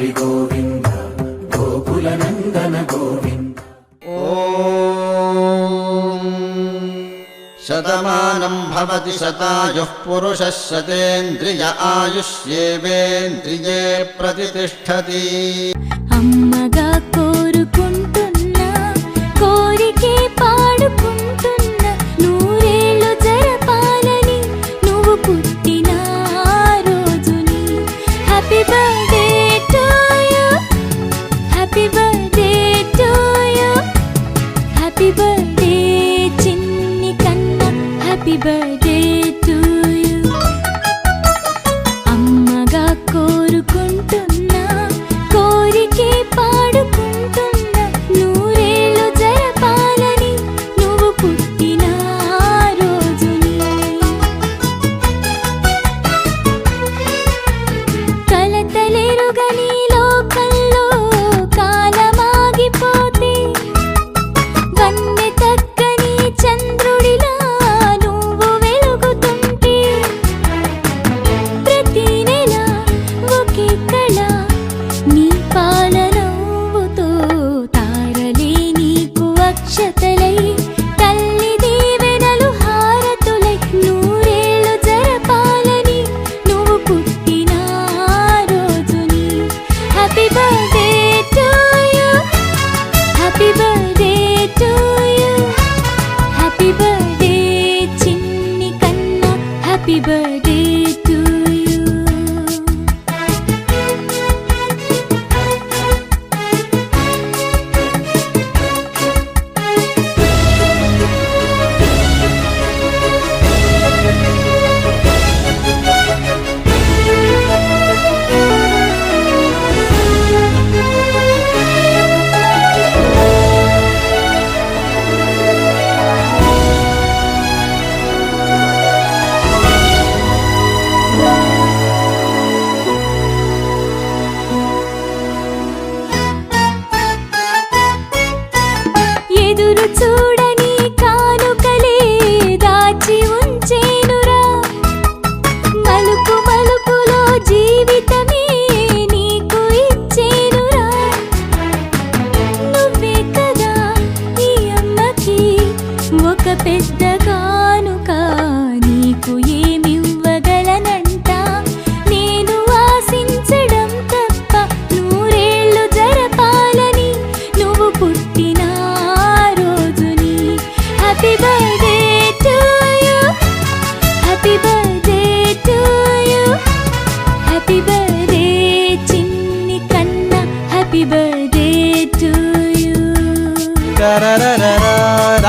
హరి గోవింద గోకుల నందన గోవింద. శతమానం భవతి శతాయుః పురుషः శతేంద్రియ ఆయుష్యేవేంద్రియే ప్రతిష్ఠతి. అమ్మగా కోరుకుంటున్నా కోరికే పాడుకుంటున్నా నూరేళ్ళు జరపాలని నువ్వు పుట్టిన రోజుని. Happy birthday to you, happy birthday to you, happy birthday చిన్ని కన్నా, హ్యాపీ బర్త్డే టు యు. అమ్మగా కోరుకుంటున్నా కోరికే పాడుకుంటున్నా నూరేళ్ళు జరపాలని నువ్వు పుట్టిన రోజుని. కలతలెరుగని లోకంలో కాలమాగిపోతే వన్నె తగ్గని చంద్రుడిలా నువ్వు వెలుగుతుంటే ప్రతి నెల ఒకే కళ నీ పాలనవ్వుతో తారలే నీకు అక్షతలై తల్లి దీవెనలు హారతులై నూరేళ్ళు జరపాలని నువ్వు పుట్టిన రోజుని. Happy birthday to you, happy birthday to you, happy birthday చిన్ని కన్నా, హ్యాపీ బర్త్డే టు యు. ఎదురు చూడని కానుకలే దాచి ఉంచేనురా, మలుపు మలుపులో జీవితమే నీకు ఇచ్చేనురా. నువ్వే కదా ఈ అమ్మకి ఒక పెద్ద కానుక, నీకు ఏమివ్వగలనంట నేను ఆశించడం తప్ప నూరేళ్ళు జరపాలని నువ్వు పుట్టిన రోజుని. Happy birthday to you, happy birthday to you, happy birthday చిన్ని కన్నా, హ్యాపీ బర్త్డే టు యు. రరరరర